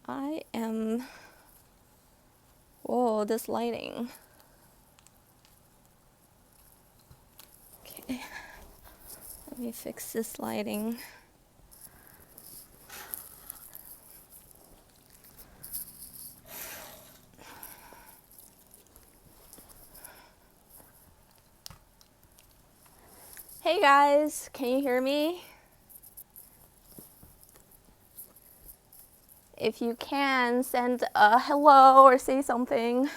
I am. Whoa, this lighting. Okay, let me fix this lighting. Hey guys, can you hear me? If you can, send a hello or say something.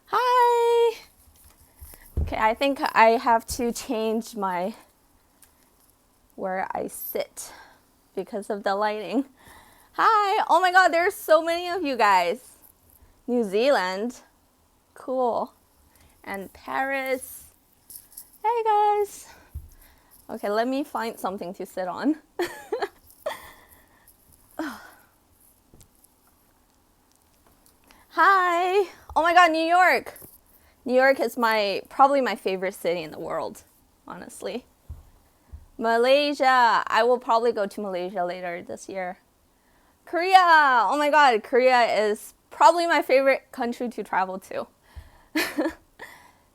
Hi! Okay, I think I have to change my where I sit because of the lighting. Hi! Oh my god, there's so many of you guys. New Zealand. Cool. And Paris. Hey guys. Okay, let me find something to sit on. Hi! Oh my god, New York! New York is probably my favorite city in the world, honestly. Malaysia! I will probably go to Malaysia later this year. Korea! Oh my god, Korea is probably my favorite country to travel to.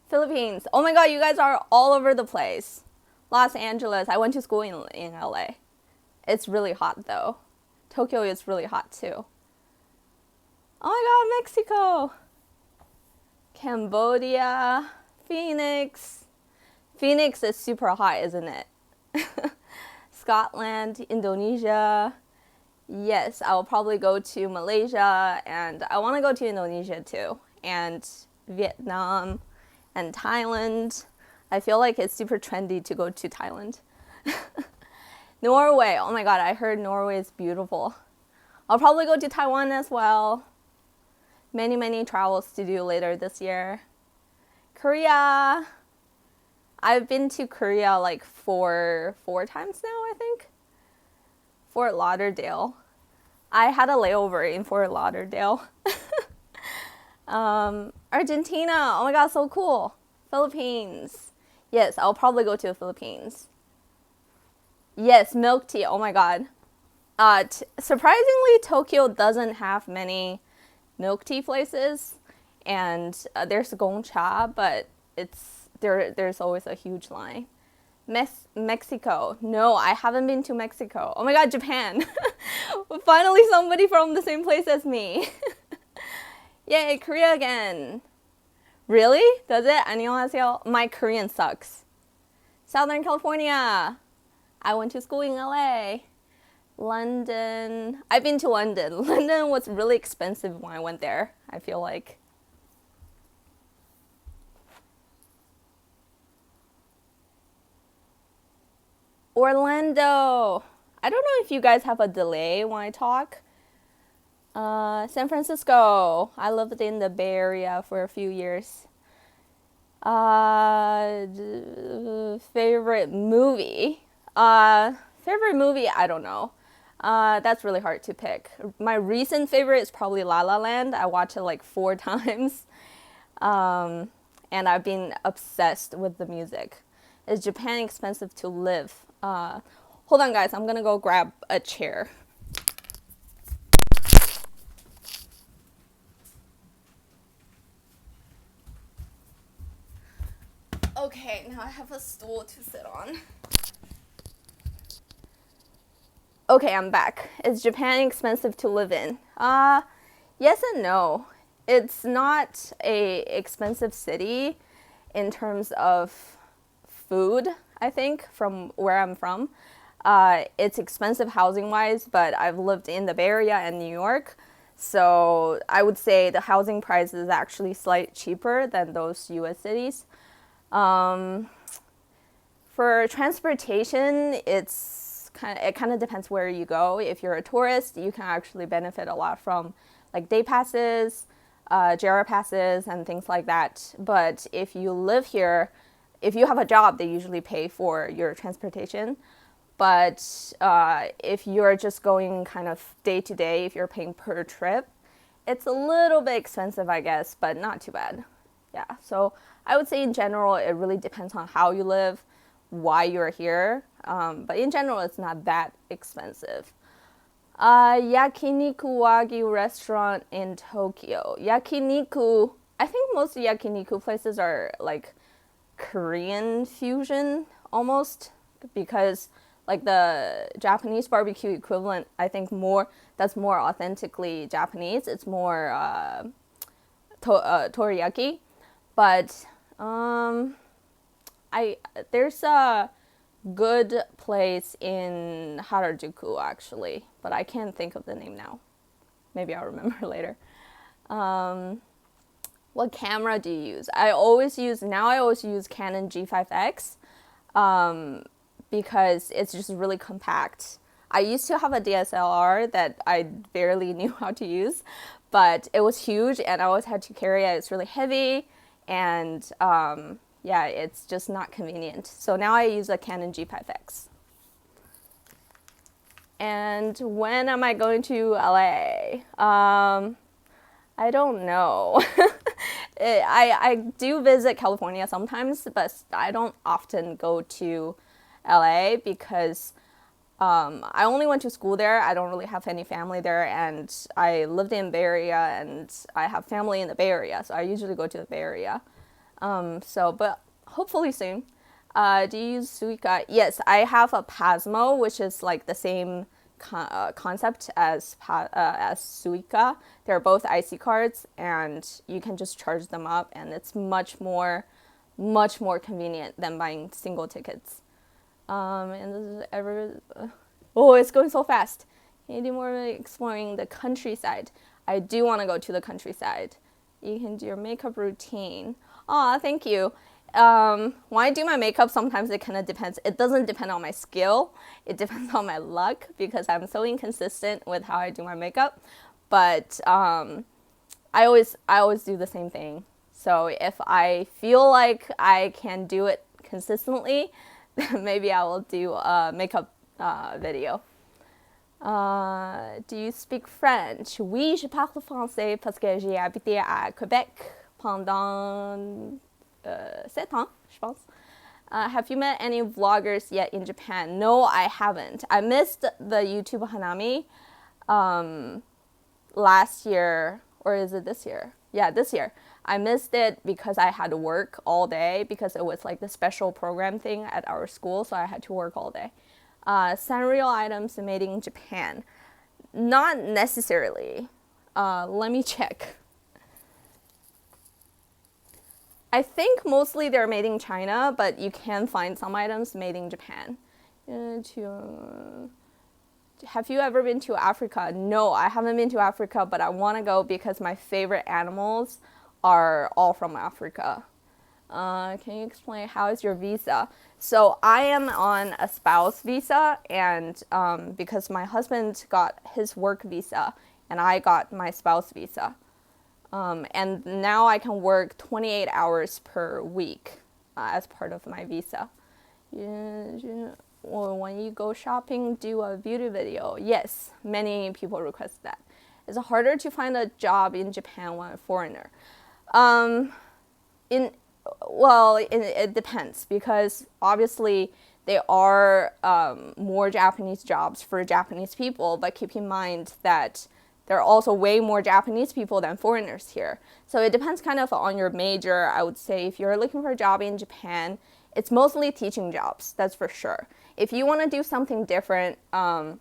Philippines. Oh my god, you guys are all over the place. Los Angeles. I went to school in LA. It's really hot though. Tokyo is really hot too. Oh my god, Mexico. Cambodia. Phoenix. Phoenix is super hot, isn't it? Scotland, Indonesia. Yes, I will probably go to Malaysia, and I want to go to Indonesia too, and Vietnam, and Thailand. I feel like it's super trendy to go to Thailand. Norway. Oh my god, I heard Norway is beautiful. I'll probably go to Taiwan as well. Many, many travels to do later this year. Korea. I've been to Korea like four times now, I think. Fort Lauderdale. I had a layover in Fort Lauderdale. Argentina. Oh my god, so cool. Philippines. Yes, I'll probably go to the Philippines. Yes, milk tea. Oh my god. Surprisingly, Tokyo doesn't have many milk tea places, and there's Gongcha, but there's always a huge line. Mexico. No, I haven't been to Mexico. Oh my god, Japan. Finally somebody from the same place as me. Yay, Korea again. Really? Does it? 안녕하세요. My Korean sucks. Southern California. I went to school in LA. London. I've been to London. London was really expensive when I went there, I feel like. Orlando. I don't know if you guys have a delay when I talk. San Francisco. I lived in the Bay Area for a few years. Favorite movie? Favorite movie? I don't know. That's really hard to pick. My recent favorite is probably La La Land. I watched it like 4 times. And I've been obsessed with the music. Is Japan expensive to live? Hold on, guys. I'm gonna go grab a chair. Okay, now I have a stool to sit on. Okay, I'm back. Is Japan expensive to live in? Yes and no. It's not a expensive city in terms of food, I think, from where I'm from. It's expensive housing wise, but I've lived in the Bay Area and New York. So I would say the housing price is actually slightly cheaper than those US cities. For transportation, it kind of depends where you go. If you're a tourist, you can actually benefit a lot from like day passes, JR passes, and things like that. But if you live here, if you have a job, they usually pay for your transportation. But if you're just going kind of day to day, if you're paying per trip, it's a little bit expensive, I guess, but not too bad. Yeah, so I would say in general, it really depends on how you live, why you're here. But in general, it's not that expensive. Yakiniku Wagyu restaurant in Tokyo. Yakiniku, I think most yakiniku places are like Korean fusion almost because like the Japanese barbecue equivalent, I think that's more authentically Japanese. It's more teriyaki, but I there's a good place in Harajuku actually, but I can't think of the name now. Maybe I'll remember later. Um, what camera do you use? I always use Canon G5X because it's just really compact. I used to have a DSLR that I barely knew how to use, but it was huge and I always had to carry it. It's really heavy and yeah, it's just not convenient. So now I use a Canon G5X. And when am I going to LA? I don't know. I do visit California sometimes, but I don't often go to LA because I only went to school there. I don't really have any family there, and I lived in Bay Area, and I have family in the Bay Area, so I usually go to the Bay Area. But hopefully soon. Do you use Suica? Yes, I have a Pasmo, which is like the same concept as Suica. They're both IC cards, and you can just charge them up, and it's much more convenient than buying single tickets. And this is oh, it's going so fast. Can you do more exploring the countryside? I do want to go to the countryside. You can do your makeup routine. Aw, thank you. When I do my makeup, sometimes it kind of depends. It doesn't depend on my skill. It depends on my luck because I'm so inconsistent with how I do my makeup. But I always do the same thing. So if I feel like I can do it consistently, then maybe I will do a makeup video. Do you speak French? Oui, je parle français parce que j'ai habité à Québec pendant 7 ans, je pense. Have you met any vloggers yet in Japan? No, I haven't. I missed the YouTube Hanami last year, or is it this year? Yeah, this year. I missed it because I had to work all day because it was like the special program thing at our school, so I had to work all day. Sanrio items made in Japan. Not necessarily. Let me check. I think mostly they're made in China, but you can find some items made in Japan. Have you ever been to Africa? No, I haven't been to Africa, but I want to go because my favorite animals are all from Africa. Can you explain how is your visa? So I am on a spouse visa, and because my husband got his work visa, and I got my spouse visa. And now I can work 28 hours per week as part of my visa. Well, when you go shopping, do a beauty video. Yes, many people request that. It's harder to find a job in Japan when a foreigner. It depends because obviously there are more Japanese jobs for Japanese people, but keep in mind that there are also way more Japanese people than foreigners here. So it depends kind of on your major. I would say if you're looking for a job in Japan, it's mostly teaching jobs, that's for sure. If you want to do something different, I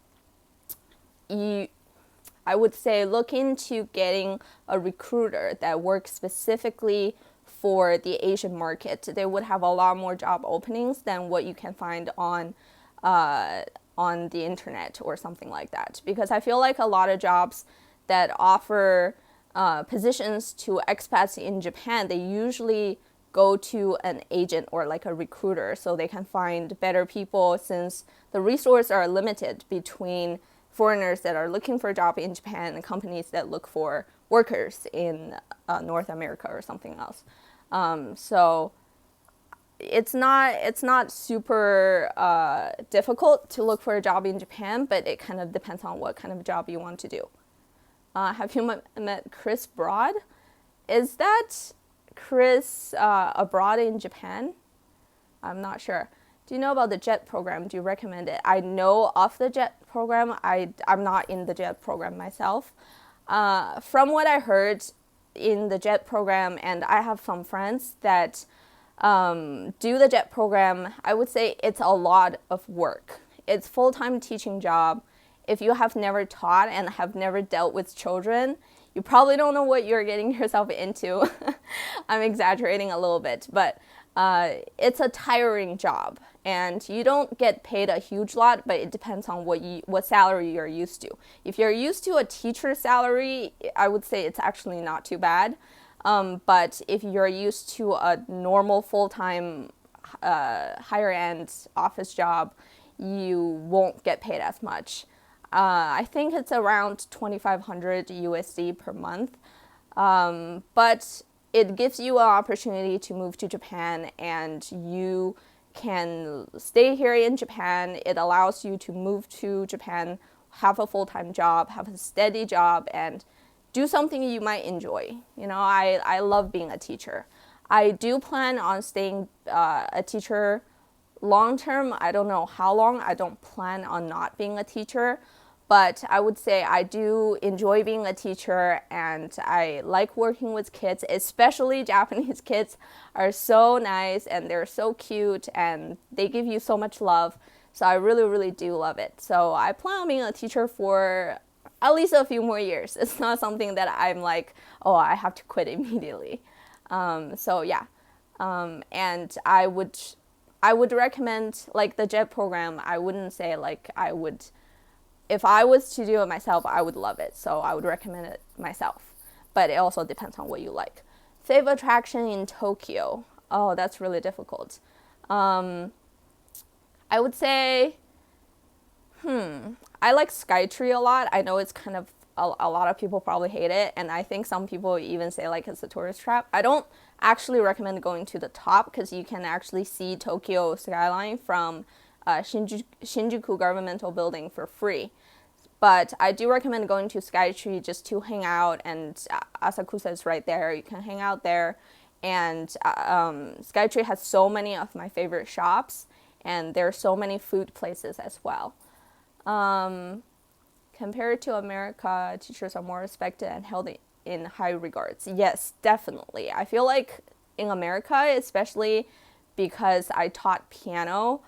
would say look into getting a recruiter that works specifically for the Asian market. They would have a lot more job openings than what you can find on the internet or something like that. Because I feel like a lot of jobs that offer positions to expats in Japan, they usually go to an agent or like a recruiter so they can find better people since the resources are limited between foreigners that are looking for a job in Japan and companies that look for workers in North America or something else. So it's not super difficult to look for a job in Japan, but it kind of depends on what kind of job you want to do. Have you met Chris Broad? Is that Chris abroad in Japan? I'm not sure. Do you know about the JET program? Do you recommend it? I know of the JET program. I'm not in the JET program myself. From what I heard in the JET program, and I have some friends that do the JET program, I would say it's a lot of work. It's full-time teaching job. If you have never taught and have never dealt with children, you probably don't know what you're getting yourself into. I'm exaggerating a little bit, but it's a tiring job, and you don't get paid a huge lot, but it depends on what salary you're used to. If you're used to a teacher salary, I would say it's actually not too bad. But if you're used to a normal full-time higher end office job, you won't get paid as much. I think it's around 2,500 USD per month. But it gives you an opportunity to move to Japan, and you can stay here in Japan. It allows you to move to Japan, have a full-time job, have a steady job, and do something you might enjoy. You know, I love being a teacher. I do plan on staying a teacher long term. I don't know how long. I don't plan on not being a teacher. But I would say I do enjoy being a teacher, and I like working with kids, especially Japanese kids are so nice and they're so cute and they give you so much love. So I really, really do love it. So I plan on being a teacher for at least a few more years. It's not something that I'm like, oh, I have to quit immediately. So yeah, and I would recommend like the JET program. I wouldn't say like I would. If I was to do it myself, I would love it. So I would recommend it myself. But it also depends on what you like. Favorite attraction in Tokyo. Oh, that's really difficult. I would say, I like Skytree a lot. I know it's kind of, a lot of people probably hate it. And I think some people even say like it's a tourist trap. I don't actually recommend going to the top because you can actually see Tokyo skyline from Shinjuku Governmental Building for free. But I do recommend going to Skytree just to hang out, and Asakusa is right there. You can hang out there, and Skytree has so many of my favorite shops, and there are so many food places as well. Compared to America, teachers are more respected and held in high regards. Yes, definitely. I feel like in America, especially because I taught piano,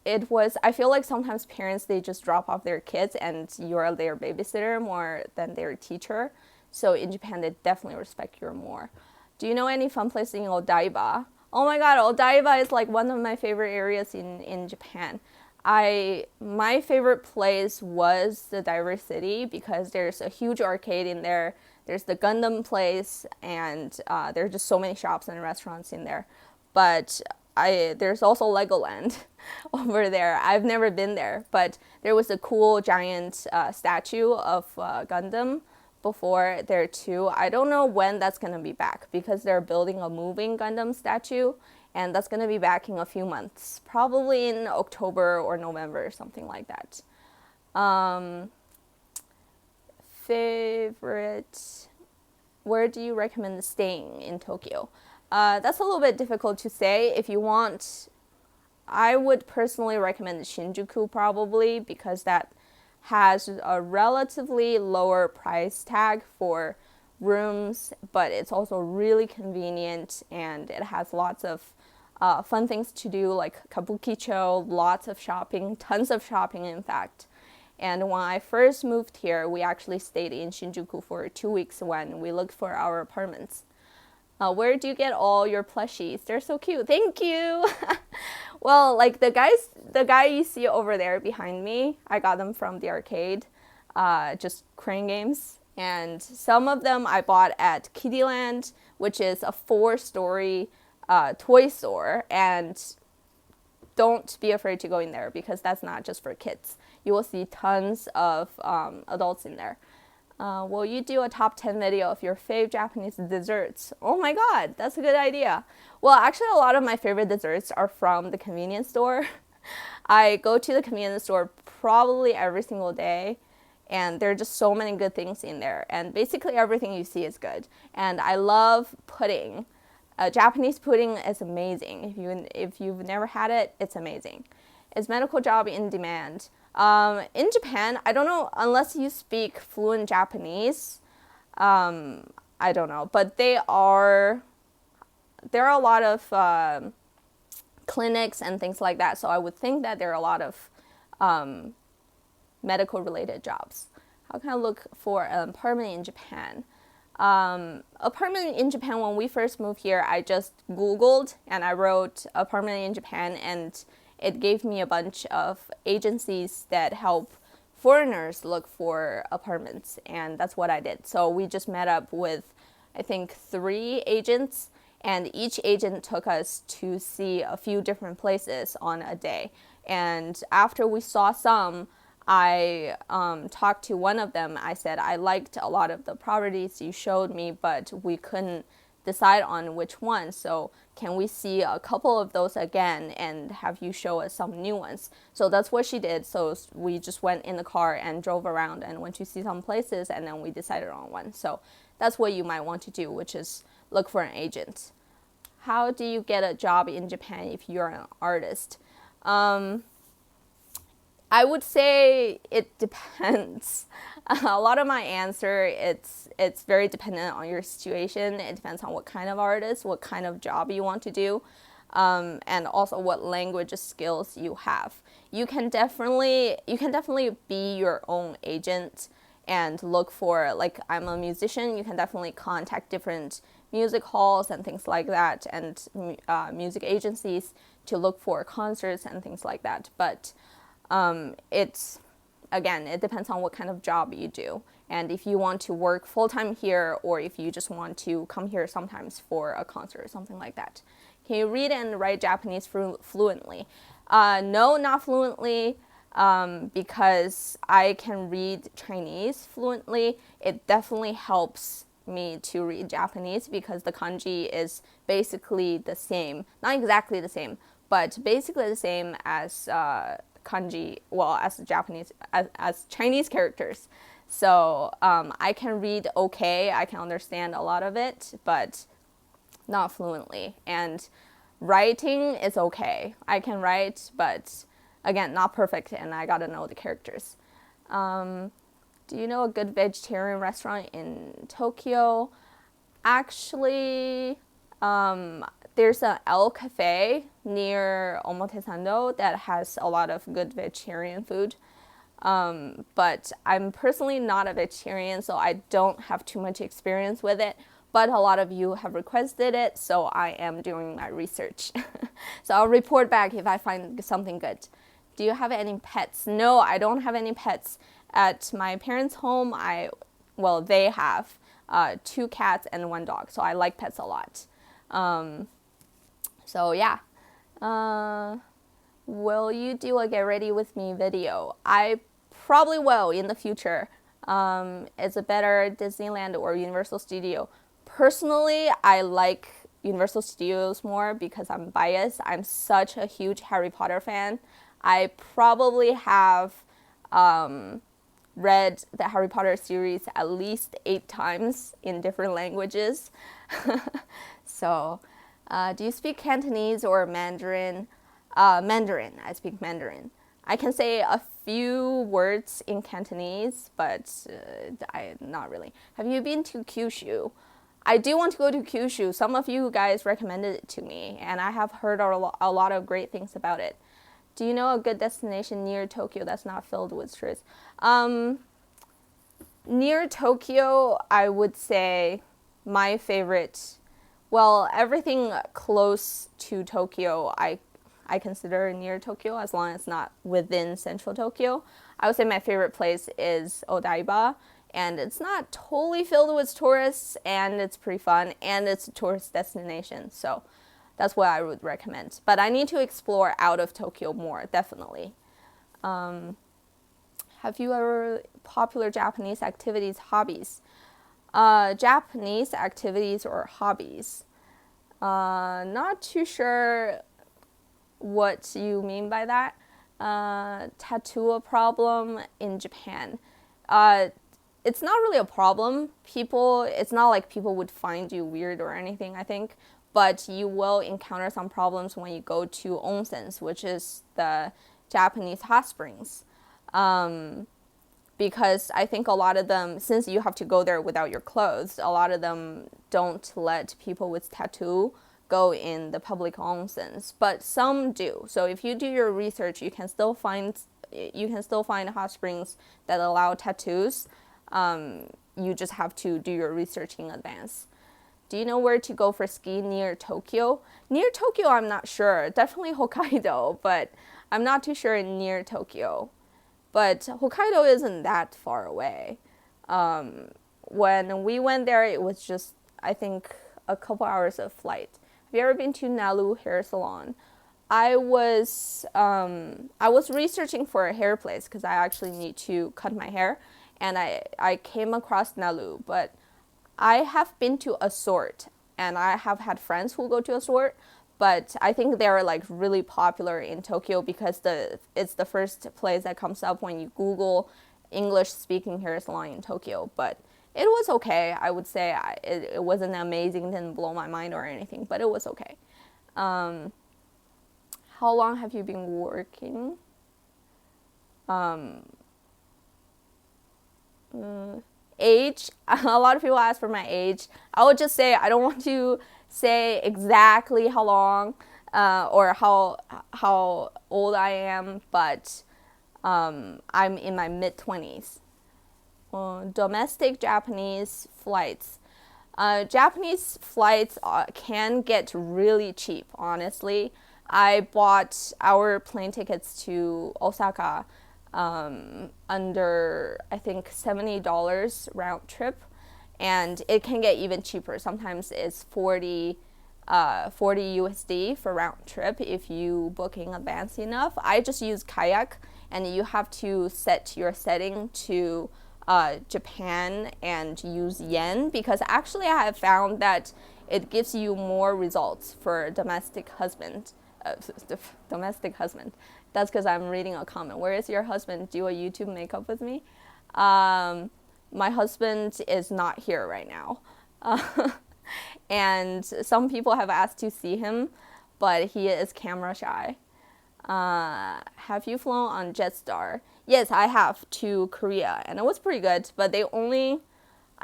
it was, I feel like sometimes parents, they just drop off their kids and you're their babysitter more than their teacher. So in Japan, they definitely respect you more. Do you know any fun places in Odaiba? Oh my god, Odaiba is like one of my favorite areas in Japan. My favorite place was the Diverse City because there's a huge arcade in there. There's the Gundam place, and there's just so many shops and restaurants in there. But there's also Legoland over there. I've never been there, but there was a cool giant statue of Gundam before there too. I don't know when that's going to be back because they're building a moving Gundam statue, and that's going to be back in a few months, probably in October or November, something like that. Favorite, where do you recommend staying in Tokyo? That's a little bit difficult to say. If you want, I would personally recommend Shinjuku probably because that has a relatively lower price tag for rooms, but it's also really convenient, and it has lots of fun things to do like kabukicho, lots of shopping, tons of shopping in fact. And when I first moved here, we actually stayed in Shinjuku for 2 weeks when we looked for our apartments. Where do you get all your plushies? They're so cute. Thank you. Well, like the guy you see over there behind me, I got them from the arcade, just crane games. And some of them I bought at Kiddieland, which is a 4-story toy store. And don't be afraid to go in there because that's not just for kids. You will see tons of adults in there. Will you do a top 10 video of your fave Japanese desserts? Oh my god, that's a good idea. Well, actually a lot of my favorite desserts are from the convenience store. I go to the convenience store probably every single day, and there are just so many good things in there. And basically everything you see is good. And I love pudding. Japanese pudding is amazing. If you've never had it, it's amazing. Is medical job in demand? In Japan, I don't know, unless you speak fluent Japanese. I don't know, but there are a lot of clinics and things like that. So I would think that there are a lot of medical related jobs. How can I look for an apartment in Japan? Apartment in Japan, when we first moved here, I just Googled and I wrote apartment in Japan, and it gave me a bunch of agencies that help foreigners look for apartments, and that's what I did. So we just met up with, I think, 3 agents, and each agent took us to see a few different places on a day. And after we saw some, I talked to one of them. I said, I liked a lot of the properties you showed me, but we couldn't decide on which one. So can we see a couple of those again and have you show us some new ones? So that's what she did. So we just went in the car and drove around and went to see some places, and then we decided on one. So that's what you might want to do, which is look for an agent. How do you get a job in Japan if you're an artist? I would say it depends. A lot of my answer, it's very dependent on your situation. It depends on what kind of artist, what kind of job you want to do, and also what language skills you have. You can definitely be your own agent and look for, like, I'm a musician, you can definitely contact different music halls and things like that, and music agencies to look for concerts and things like that. But it depends on what kind of job you do, and if you want to work full-time here, or if you just want to come here sometimes for a concert or something like that. Can you read and write Japanese fluently? No, not fluently, because I can read Chinese fluently. It definitely helps me to read Japanese because the kanji is basically the same, not exactly the same, but basically the same as kanji, well, as Japanese, as Chinese characters. So I can read okay, I can understand a lot of it, but not fluently. And writing is okay. I can write, but again, not perfect, and I gotta know the characters. Do you know a good vegetarian restaurant in Tokyo? Actually, there's an El Cafe near Omotesando that has a lot of good vegetarian food. But I'm personally not a vegetarian, so I don't have too much experience with it. But a lot of you have requested it, so I am doing my research. So I'll report back if I find something good. Do you have any pets? No, I don't have any pets. At my parents' home, they have 2 cats and 1 dog, so I like pets a lot. So yeah. Will you do a get ready with me video? I probably will in the future. Is it better Disneyland or Universal Studio? Personally, I like Universal Studios more because I'm biased. I'm such a huge Harry Potter fan. I probably have read the Harry Potter series at least 8 times in different languages. So, do you speak Cantonese or Mandarin? Mandarin. I speak Mandarin. I can say a few words in Cantonese, but not really. Have you been to Kyushu? I do want to go to Kyushu. Some of you guys recommended it to me, and I have heard a lot of great things about it. Do you know a good destination near Tokyo that's not filled with tourists? Near Tokyo, I would say my favorite, well, everything close to Tokyo, I consider near Tokyo as long as it's not within central Tokyo. I would say my favorite place is Odaiba, and it's not totally filled with tourists, and it's pretty fun, and it's a tourist destination, so that's what I would recommend. But I need to explore out of Tokyo more, definitely. Have you ever popular Japanese activities, hobbies? Japanese activities or hobbies? Not too sure what you mean by that. Tattoo a problem in Japan. It's not really a problem. It's not like people would find you weird or anything, I think. But you will encounter some problems when you go to onsens, which is the Japanese hot springs. Because I think a lot of them, since you have to go there without your clothes, a lot of them don't let people with tattoo go in the public onsens, but some do. So if you do your research, you can still find hot springs that allow tattoos. You just have to do your research in advance. Do you know where to go for ski near Tokyo? Near Tokyo, I'm not sure. Definitely Hokkaido, but I'm not too sure near Tokyo. But Hokkaido isn't that far away. When we went there, it was just, I think, a couple hours of flight. Have you ever been to Nalu Hair Salon? I was researching for a hair place because I actually need to cut my hair, and I came across Nalu, but I have been to Assort, and I have had friends who go to Assort, but I think they're like really popular in Tokyo because it's the first place that comes up when you Google English speaking hair salon in Tokyo. But it was okay. I would say it wasn't amazing, didn't blow my mind or anything, but it was okay. How long have you been working? Age. A lot of people ask for my age. I would just say I don't want to say exactly how long or how old I am, but I'm in my mid-20s. Domestic Japanese flights. Japanese flights can get really cheap, honestly. I bought our plane tickets to Osaka under, I think, $70 round trip, and it can get even cheaper. Sometimes it's 40 USD for round trip if you book in advance enough. I just use kayak, and you have to set your setting to Japan and use yen, because actually I have found that it gives you more results for domestic husband. That's because I'm reading a comment. Where is your husband? Do a YouTube makeup with me? My husband is not here right now. And some people have asked to see him, but he is camera shy. Have you flown on Jetstar? Yes, I have, to Korea, and it was pretty good, but I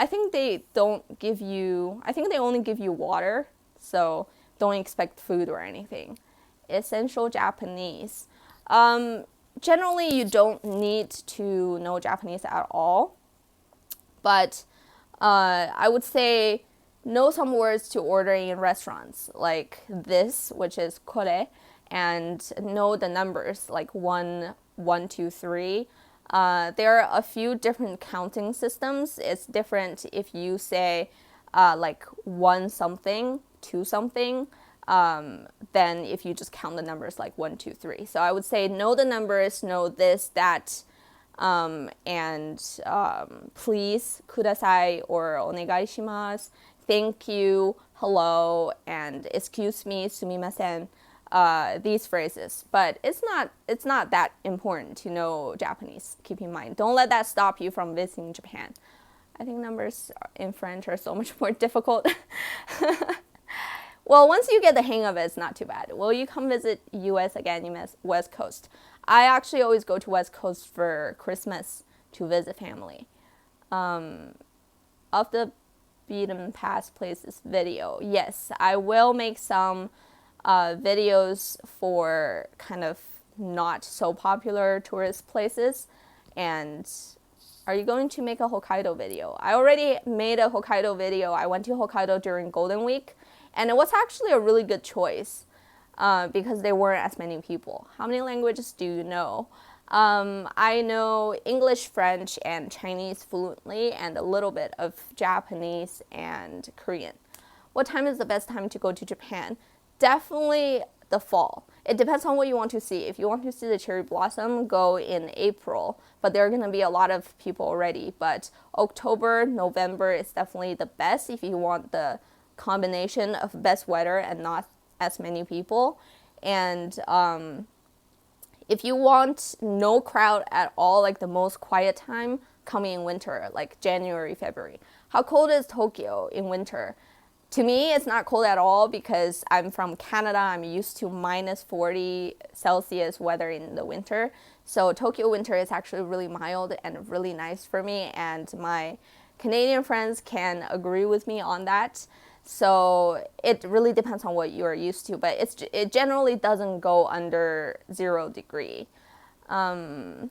think they only give you water, so don't expect food or anything. Essential Japanese. Generally, you don't need to know Japanese at all, but I would say know some words to order in restaurants, like this, which is kore, and know the numbers, like 1, 1, 2, 3. There are a few different counting systems. It's different if you say like 1 something, 2 something, than if you just count the numbers like 1, 2, 3. So I would say know the numbers, know this, that, and please, kudasai, or onegai shimasu, thank you, hello, and excuse me, sumimasen. These phrases, but it's not that important to know Japanese. Keep in mind, don't let that stop you from visiting Japan. I think numbers in French are so much more difficult. Well, once you get the hang of it, it's not too bad. Will you come visit US again in West Coast? I actually always go to West Coast for Christmas to visit family. Of the beaten path places video, yes, I will make some videos for kind of not so popular tourist places. And are you going to make a Hokkaido video? I already made a Hokkaido video. I went to Hokkaido during Golden Week, and it was actually a really good choice because there weren't as many people. How many languages do you know? I know English, French, and Chinese fluently, and a little bit of Japanese and Korean. What time is the best time to go to Japan? Definitely the fall. It depends on what you want to see. If you want to see the cherry blossom, go in April, but there are going to be a lot of people already. But October, November is definitely the best if you want the combination of best weather and not as many people. And if you want no crowd at all, like the most quiet time, coming in winter, like January, February. How cold is Tokyo in winter? To me, it's not cold at all because I'm from Canada. I'm used to minus 40 Celsius weather in the winter. So Tokyo winter is actually really mild and really nice for me. And my Canadian friends can agree with me on that. So it really depends on what you're used to, but it generally doesn't go under 0 degree. Um,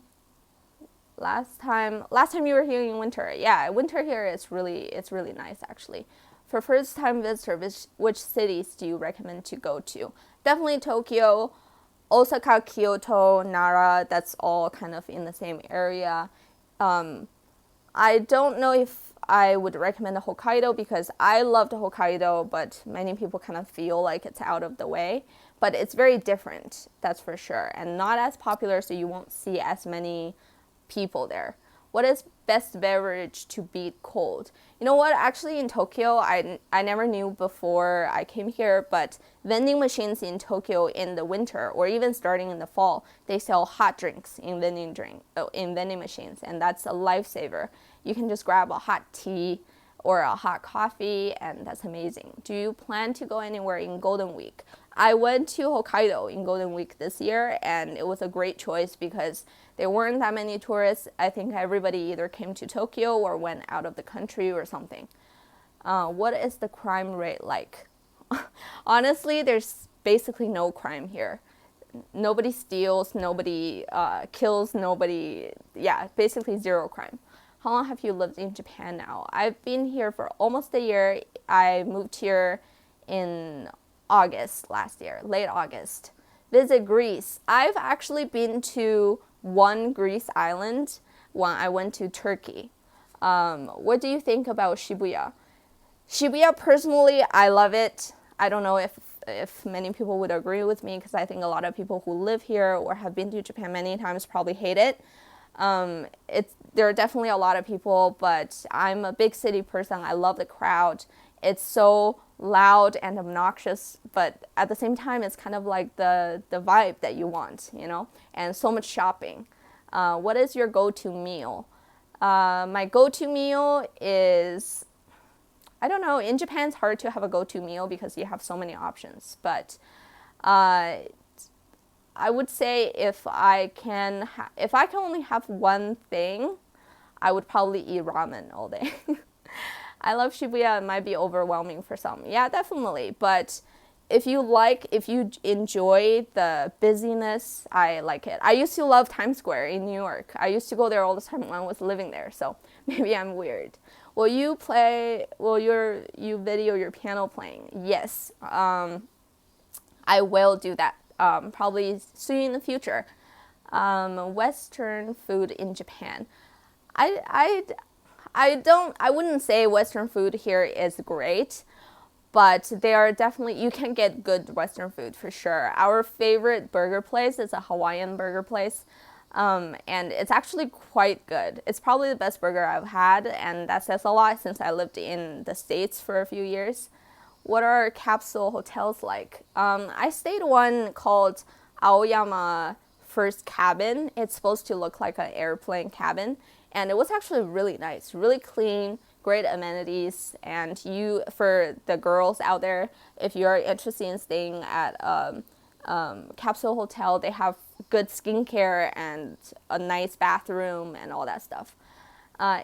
last time you were here in winter, yeah, winter here is really nice actually. For first time visitor, which cities do you recommend to go to? Definitely Tokyo, Osaka, Kyoto, Nara. That's all kind of in the same area. Um, I don't know if I would recommend Hokkaido because I loved Hokkaido, but many people kind of feel like it's out of the way. But it's very different, that's for sure, and not as popular, so you won't see as many people there. What is best beverage to beat cold? You know what? Actually, in Tokyo, I never knew before I came here, but vending machines in Tokyo in the winter or even starting in the fall, they sell hot drinks in vending machines, and that's a lifesaver. You can just grab a hot tea or a hot coffee, and that's amazing. Do you plan to go anywhere in Golden Week? I went to Hokkaido in Golden Week this year, and it was a great choice because there weren't that many tourists. I think everybody either came to Tokyo or went out of the country or something. What is the crime rate like? Honestly, there's basically no crime here. Nobody steals, nobody kills, nobody, yeah, basically zero crime. How long have you lived in Japan now? I've been here for almost a year. I moved here in August last year, late August. Visit Greece. I've actually been to one Greece island when I went to Turkey. What do you think about Shibuya? Shibuya, personally, I love it. I don't know if many people would agree with me because I think a lot of people who live here or have been to Japan many times probably hate it. There are definitely a lot of people, but I'm a big city person. I love the crowd. It's so loud and obnoxious, but at the same time, it's kind of like the vibe that you want, you know, and so much shopping. What is your go-to meal? My go-to meal is, I don't know, in Japan it's hard to have a go-to meal because you have so many options, but I would say if I can only have one thing, I would probably eat ramen all day. I love Shibuya. It might be overwhelming for some. Yeah, definitely. But if you enjoy the busyness, I like it. I used to love Times Square in New York. I used to go there all the time when I was living there. So maybe I'm weird. Will you video your piano playing? Yes. I will do that. Probably soon in the future. Western food in Japan. I wouldn't say Western food here is great, but they are definitely, you can get good Western food for sure. Our favorite burger place is a Hawaiian burger place, and it's actually quite good. It's probably the best burger I've had, and that says a lot since I lived in the States for a few years. What are capsule hotels like? I stayed one called Aoyama First Cabin. It's supposed to look like an airplane cabin, and it was actually really nice, really clean, great amenities. And for the girls out there, if you're interested in staying at capsule hotel, they have good skincare and a nice bathroom and all that stuff.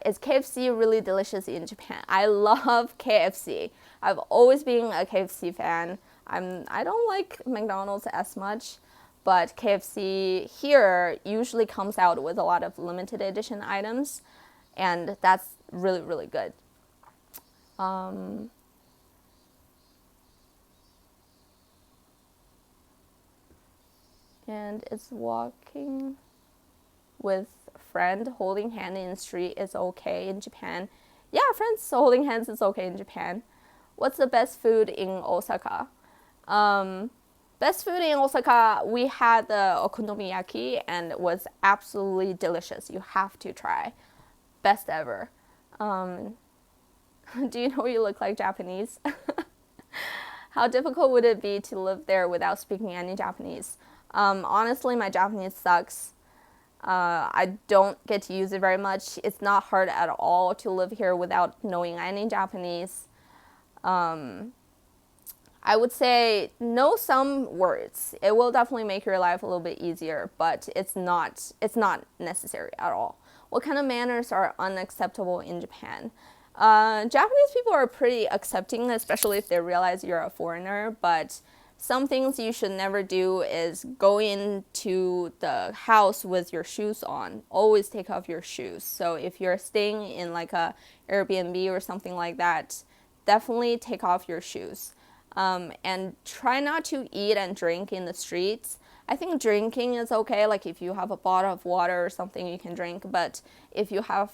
Is KFC really delicious in Japan? I love KFC. I've always been a KFC fan. I don't like McDonald's as much, but KFC here usually comes out with a lot of limited edition items, and that's really, really good. And is walking with friend holding hand in the street is okay in Japan? Yeah, friends holding hands is okay in Japan. What's the best food in Osaka? Best food in Osaka, we had the okonomiyaki and it was absolutely delicious. You have to try. Best ever. Do you know you look like Japanese? How difficult would it be to live there without speaking any Japanese? Honestly, my Japanese sucks. I don't get to use it very much. It's not hard at all to live here without knowing any Japanese. I would say know some words. It will definitely make your life a little bit easier, but it's not necessary at all. What kind of manners are unacceptable in Japan? Japanese people are pretty accepting, especially if they realize you're a foreigner, but some things you should never do is go into the house with your shoes on. Always take off your shoes. So if you're staying in like a Airbnb or something like that, definitely take off your shoes. And try not to eat and drink in the streets. I think drinking is okay, like if you have a bottle of water or something you can drink, but if you have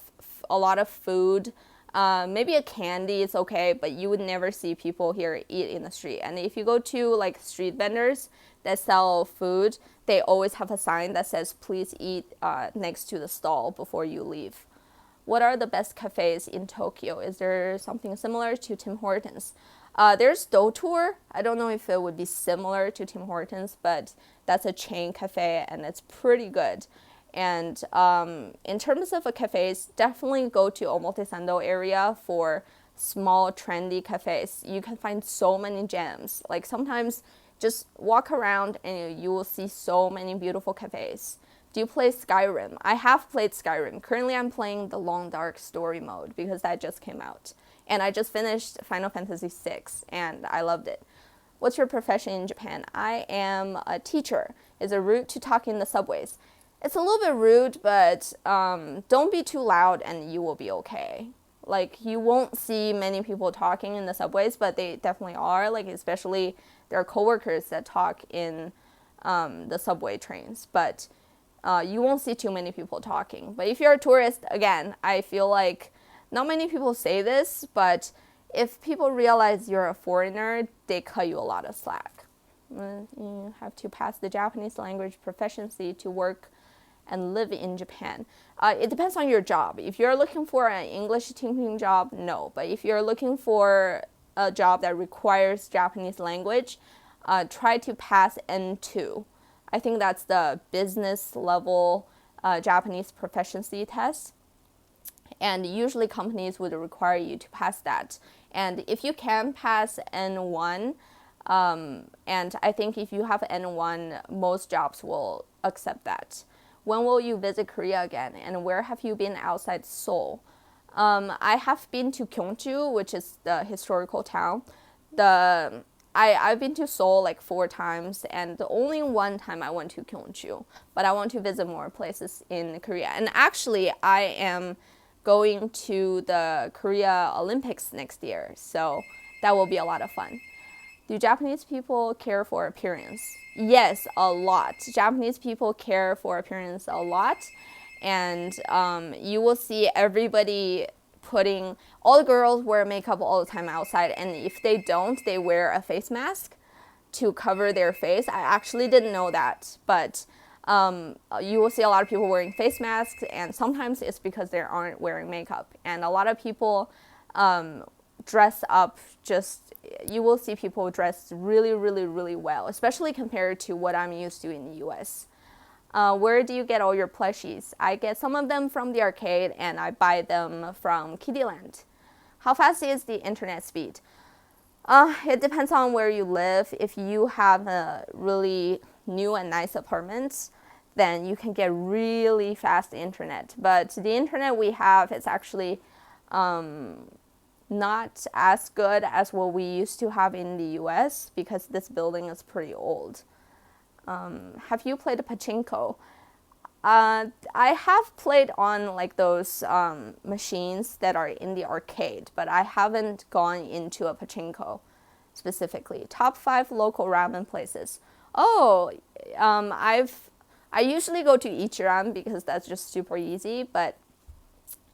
a lot of food, maybe a candy is okay, but you would never see people here eat in the street. And if you go to like street vendors that sell food, they always have a sign that says please eat next to the stall before you leave. What are the best cafes in Tokyo? Is there something similar to Tim Hortons? There's Dotour. I don't know if it would be similar to Tim Hortons, but that's a chain cafe and it's pretty good. And in terms of cafes, definitely go to Omotesando area for small trendy cafes. You can find so many gems. Like sometimes just walk around and you will see so many beautiful cafes. Do you play Skyrim? I have played Skyrim. Currently I'm playing the Long Dark Story mode because that just came out. And I just finished Final Fantasy VI and I loved it. What's your profession in Japan? I am a teacher. Is it rude to talk in the subways? It's a little bit rude, but don't be too loud and you will be okay. Like you won't see many people talking in the subways, but they definitely are. Like especially there are coworkers that talk in the subway trains, but you won't see too many people talking. But if you're a tourist, again, I feel like not many people say this, but if people realize you're a foreigner, they cut you a lot of slack. You have to pass the Japanese language proficiency to work and live in Japan. It depends on your job. If you're looking for an English speaking job, no. But if you're looking for a job that requires Japanese language, try to pass N2. I think that's the business level Japanese proficiency test. And usually companies would require you to pass that. And if you can pass N1, and I think if you have N1, most jobs will accept that. When will you visit Korea again? And where have you been outside Seoul? I have been to Gyeongju, which is the historical town. I've been to Seoul like 4 times, and the only one time I went to Gyeongju. But I want to visit more places in Korea. And actually, I am going to the Korea Olympics next year, so that will be a lot of fun. Do Japanese people care for appearance? Yes, a lot. Japanese people care for appearance a lot, and you will see everybody putting, all the girls wear makeup all the time outside, and if they don't, they wear a face mask to cover their face. I actually didn't know that, but you will see a lot of people wearing face masks, and sometimes it's because they aren't wearing makeup. And a lot of people dress up you will see people dressed really, really, really well, especially compared to what I'm used to in the US. Where do you get all your plushies? I get some of them from the arcade, and I buy them from Kittyland. How fast is the internet speed? It depends on where you live. If you have a really new and nice apartment, then you can get really fast internet. But the internet we have is actually not as good as what we used to have in the US because this building is pretty old. Have you played pachinko? I have played on like those machines that are in the arcade, but I haven't gone into a pachinko specifically. Top 5 local ramen places. I usually go to Ichiran because that's just super easy, but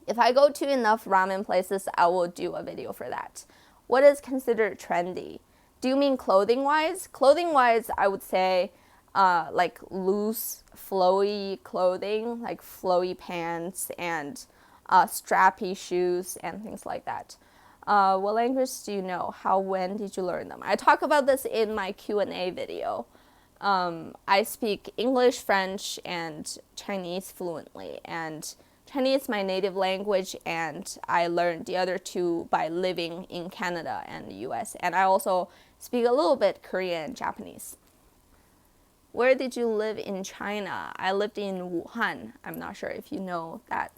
if I go to enough ramen places, I will do a video for that. What is considered trendy? Do you mean clothing-wise? Clothing-wise, I would say like loose, flowy clothing, like flowy pants and strappy shoes and things like that. What language do you know? When did you learn them? I talk about this in my Q&A video. I speak English, French, and Chinese fluently, and Chinese is my native language, and I learned the other two by living in Canada and the US. And I also speak a little bit Korean and Japanese. Where did you live in China? I lived in Wuhan. I'm not sure if you know that.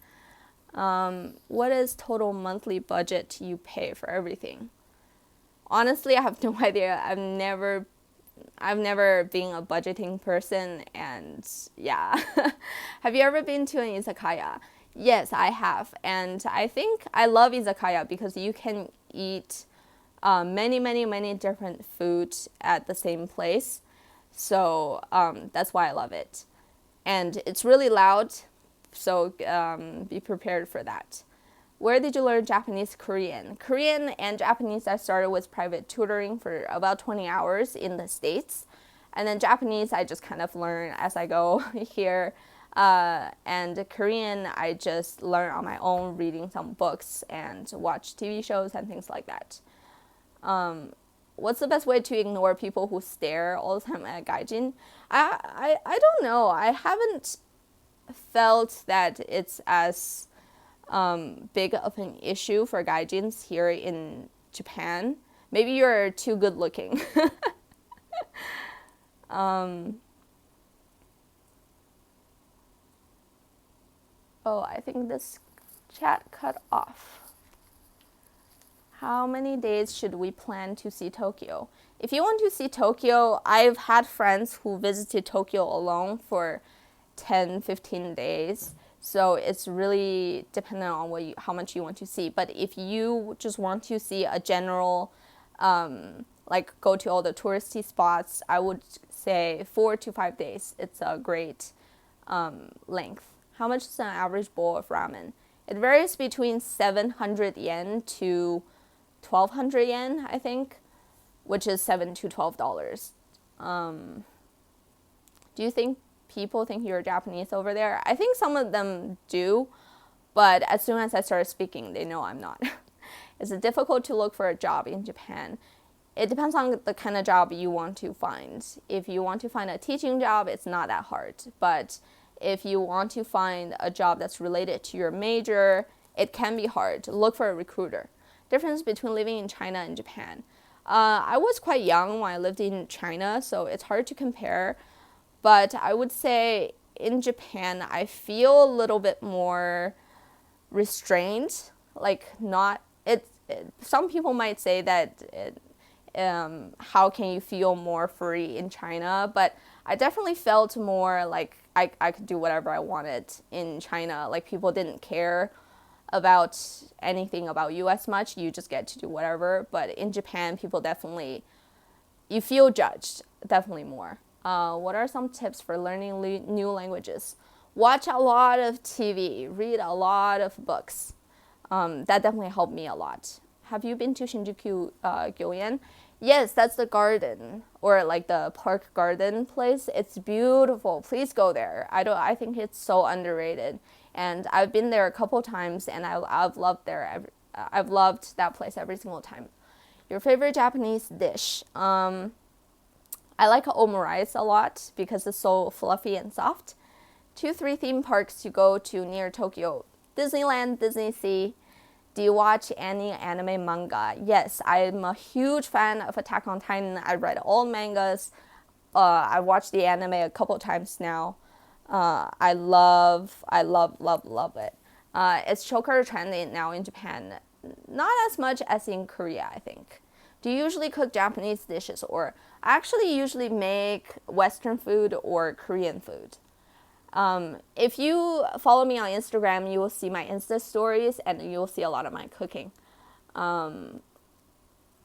What is total monthly budget you pay for everything? Honestly, I have no idea. I've never been a budgeting person, and yeah. Have you ever been to an izakaya? Yes, I have, and I think I love izakaya because you can eat many different foods at the same place. So that's why I love it, and it's really loud. So be prepared for that. Where did you learn Japanese, Korean? Korean and Japanese, I started with private tutoring for about 20 hours in the States. And then Japanese, I just kind of learn as I go here. And Korean, I just learn on my own, reading some books and watch TV shows and things like that. What's the best way to ignore people who stare all the time at gaijin? I don't know. I haven't felt that it's as big of an issue for gaijins here in Japan. Maybe you're too good looking. Oh, I think this chat cut off. How many days should we plan to see Tokyo? If you want to see Tokyo, I've had friends who visited Tokyo alone for 10, 15 days. So it's really dependent on how much you want to see. But if you just want to see a general, like go to all the touristy spots, I would say 4 to 5 days. It's a great length. How much is an average bowl of ramen? It varies between 700 yen to 1,200 yen, I think, which is $7 to $12. Do you think people think you're Japanese over there? I think some of them do, but as soon as I start speaking, they know I'm not. Is it difficult to look for a job in Japan? It depends on the kind of job you want to find. If you want to find a teaching job, it's not that hard. But if you want to find a job that's related to your major, it can be hard. Look for a recruiter. Difference between living in China and Japan. I was quite young when I lived in China, so it's hard to compare. But I would say in Japan, I feel a little bit more restrained. Some people might say that how can you feel more free in China? But I definitely felt more like I could do whatever I wanted in China. Like people didn't care about anything about you as much. You just get to do whatever. But in Japan, people definitely, you feel judged, definitely more. What are some tips for learning new languages? Watch a lot of TV, read a lot of books. That definitely helped me a lot. Have you been to Shinjuku Gyoen? Yes, that's the garden, or like the park garden place. It's beautiful. Please go there. I think it's so underrated. And I've been there a couple times, and I've loved I've loved that place every single time. Your favorite Japanese dish? I like omurice a lot because it's so fluffy and soft. 2-3 theme parks to go to near Tokyo. Disneyland, Disney Sea. Do you watch any anime manga? Yes, I'm a huge fan of Attack on Titan. I read all mangas. I watched the anime a couple times now. I love it. It's choker trending now in Japan. Not as much as in Korea, I think. Do you usually cook Japanese dishes, or I actually usually make Western food or Korean food? If you follow me on Instagram, you will see my Insta stories and you'll see a lot of my cooking.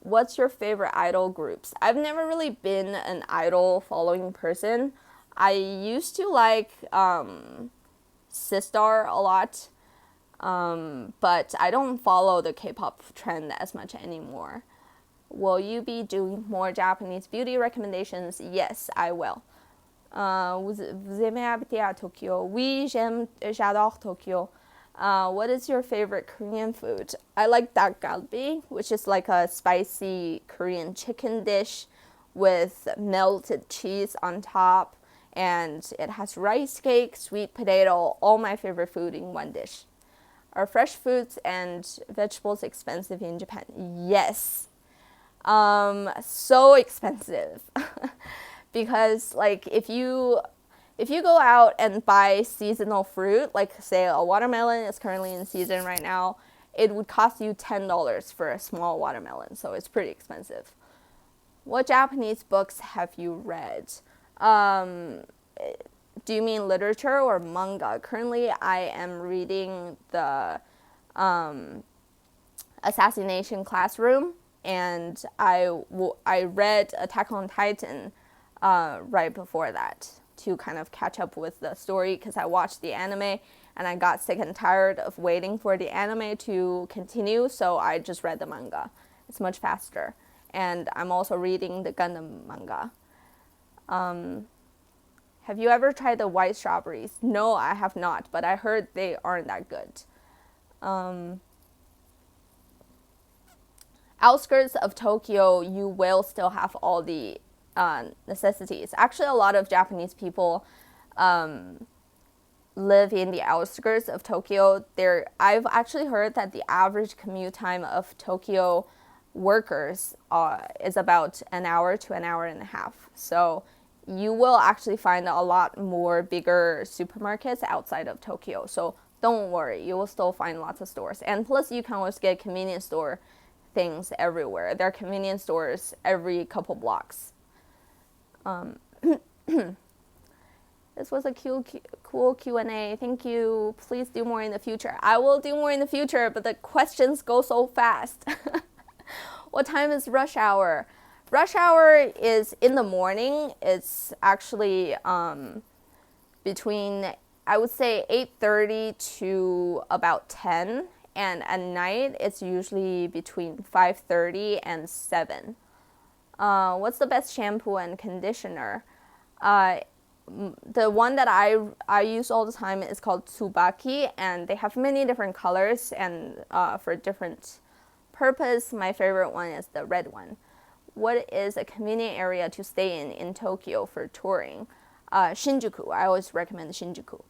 What's your favorite idol groups? I've never really been an idol following person. I used to like Sistar a lot, but I don't follow the K-pop trend as much anymore. Will you be doing more Japanese beauty recommendations? Yes, I will. Vous aimez habiter à Tokyo? Oui, j'adore Tokyo. What is your favorite Korean food? I like 닭갈비, which is like a spicy Korean chicken dish with melted cheese on top and it has rice cake, sweet potato, all my favorite food in one dish. Are fresh fruits and vegetables expensive in Japan? Yes. So expensive. Because like if you go out and buy seasonal fruit, like say a watermelon is currently in season right now, it would cost you $10 for a small watermelon, so it's pretty expensive. What Japanese books have you read? Um, do you mean literature or manga? Currently, I am reading the Assassination Classroom, and I read Attack on Titan right before that to kind of catch up with the story because I watched the anime and I got sick and tired of waiting for the anime to continue, so I just read the manga. It's much faster. And I'm also reading the Gundam manga. Have you ever tried the white strawberries? No, I have not, but I heard they aren't that good. Outskirts of Tokyo, you will still have all the necessities. Actually, a lot of Japanese people live in the outskirts of Tokyo. I've actually heard that the average commute time of Tokyo workers is about an hour to an hour and a half. So you will actually find a lot more bigger supermarkets outside of Tokyo. So don't worry, you will still find lots of stores. And plus, you can always get convenience store things everywhere. There are convenience stores every couple blocks. This was a cool Q&A. Thank you. Please do more in the future. I will do more in the future, but the questions go so fast. What time is rush hour? Rush hour is in the morning. It's actually between, I would say, 8:30 to about 10. And at night, it's usually between 5:30 and 7. What's the best shampoo and conditioner? The one that I use all the time is called Tsubaki, and they have many different colors and for different purpose. My favorite one is the red one. What is a convenient area to stay in Tokyo for touring? Shinjuku. I always recommend Shinjuku.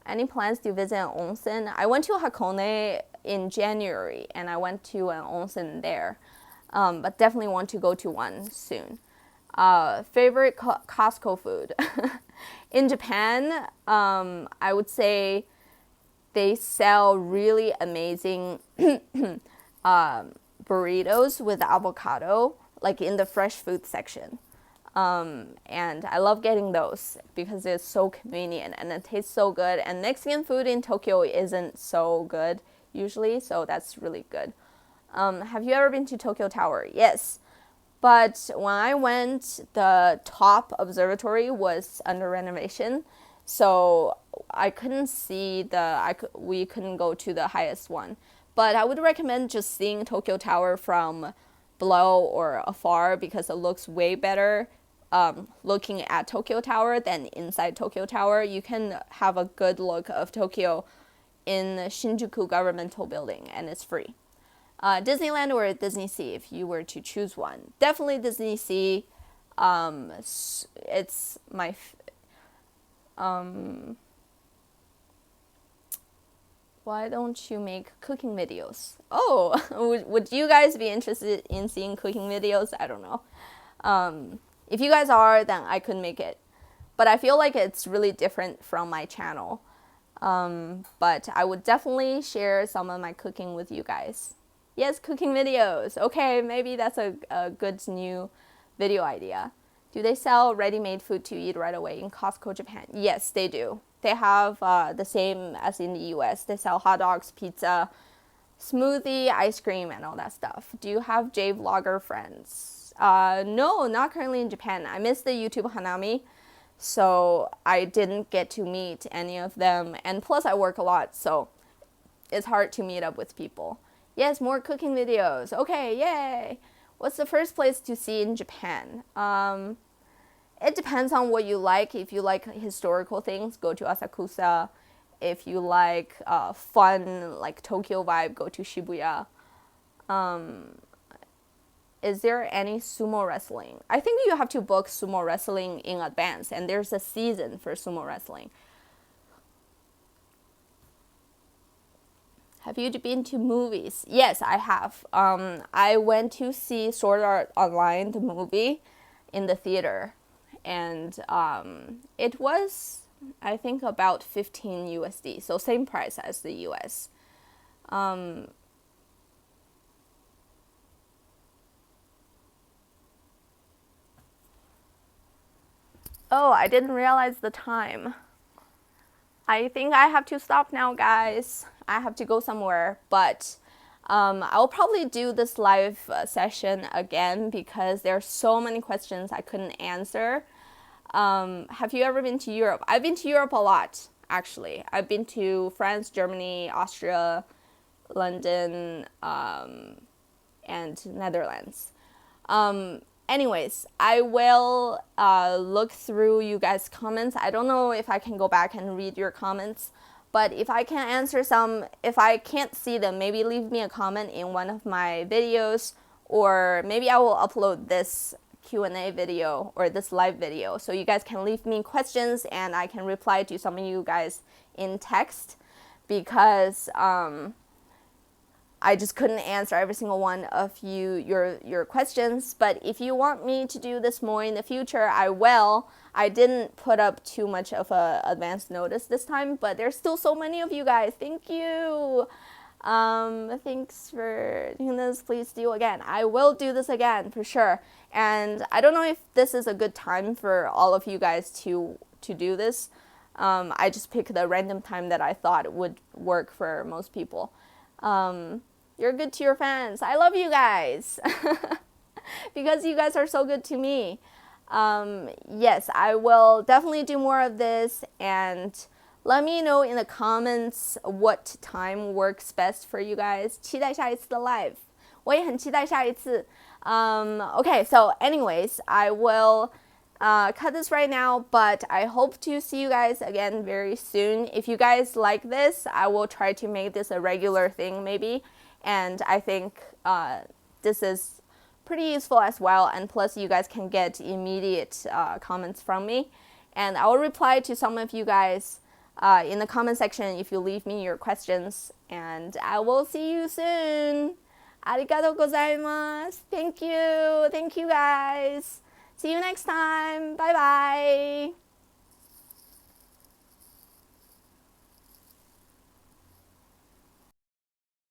Any plans to visit an onsen? I went to Hakone in January, and I went to an onsen there, but definitely want to go to one soon. Favorite Costco food? In Japan, I would say they sell really amazing burritos with avocado, like in the fresh food section. And I love getting those because it's so convenient and it tastes so good. And Mexican food in Tokyo isn't so good usually, so that's really good. Have you ever been to Tokyo Tower? Yes. But when I went, the top observatory was under renovation, so I couldn't see we couldn't go to the highest one. But I would recommend just seeing Tokyo Tower from below or afar because it looks way better looking at Tokyo Tower than inside Tokyo Tower. You can have a good look of Tokyo in the Shinjuku Governmental Building, and it's free. Disneyland or Disney Sea if you were to choose one? Definitely Disney Sea. It's my why don't you make cooking videos? Oh, would you guys be interested in seeing cooking videos? I don't know. If you guys are, then I could make it. But I feel like it's really different from my channel. But I would definitely share some of my cooking with you guys. Yes, cooking videos. Okay, maybe that's a good new video idea. Do they sell ready-made food to eat right away in Costco, Japan? Yes, they do. They have the same as in the US. They sell hot dogs, pizza, smoothie, ice cream, and all that stuff. Do you have J-vlogger friends? No, not currently in Japan. I miss the YouTube Hanami, so I didn't get to meet any of them. And plus, I work a lot, so it's hard to meet up with people. Yes, more cooking videos. Okay, yay! What's the first place to see in Japan? It depends on what you like. If you like historical things, go to Asakusa. If you like fun, like Tokyo vibe, go to Shibuya. is there any sumo wrestling? I think you have to book sumo wrestling in advance, and there's a season for sumo wrestling. Have you been to movies? Yes, I have. I went to see Sword Art Online, the movie, in the theater. And it was, I think, about 15 USD. So same price as the US. Oh, I didn't realize the time. I think I have to stop now, guys. I have to go somewhere, but I'll probably do this live session again because there are so many questions I couldn't answer. Have you ever been to Europe? I've been to Europe a lot, actually. I've been to France, Germany, Austria, London, and Netherlands. Anyways, I will look through you guys' comments. I don't know if I can go back and read your comments, but if I can answer some, if I can't see them, maybe leave me a comment in one of my videos, or maybe I will upload this Q&A video or this live video so you guys can leave me questions and I can reply to some of you guys in text, because I just couldn't answer every single one of your questions. But if you want me to do this more in the future, I will. I didn't put up too much of a advance notice this time, but there's still so many of you guys. Thank you. Thanks for doing this. Please do again. I will do this again for sure. And I don't know if this is a good time for all of you guys to do this. I just picked the random time that I thought would work for most people. You're good to your fans. I love you guys because you guys are so good to me. Yes, I will definitely do more of this, and let me know in the comments what time works best for you guys. 期待下一次的 live. 我也很期待下一次. Okay, so anyways, I will cut this right now, but I hope to see you guys again very soon. If you guys like this, I will try to make this a regular thing maybe. And I think this is pretty useful as well. And plus, you guys can get immediate comments from me. And I will reply to some of you guys in the comment section if you leave me your questions. And I will see you soon. Arigatou gozaimasu. Thank you. Thank you, guys. See you next time. Bye bye.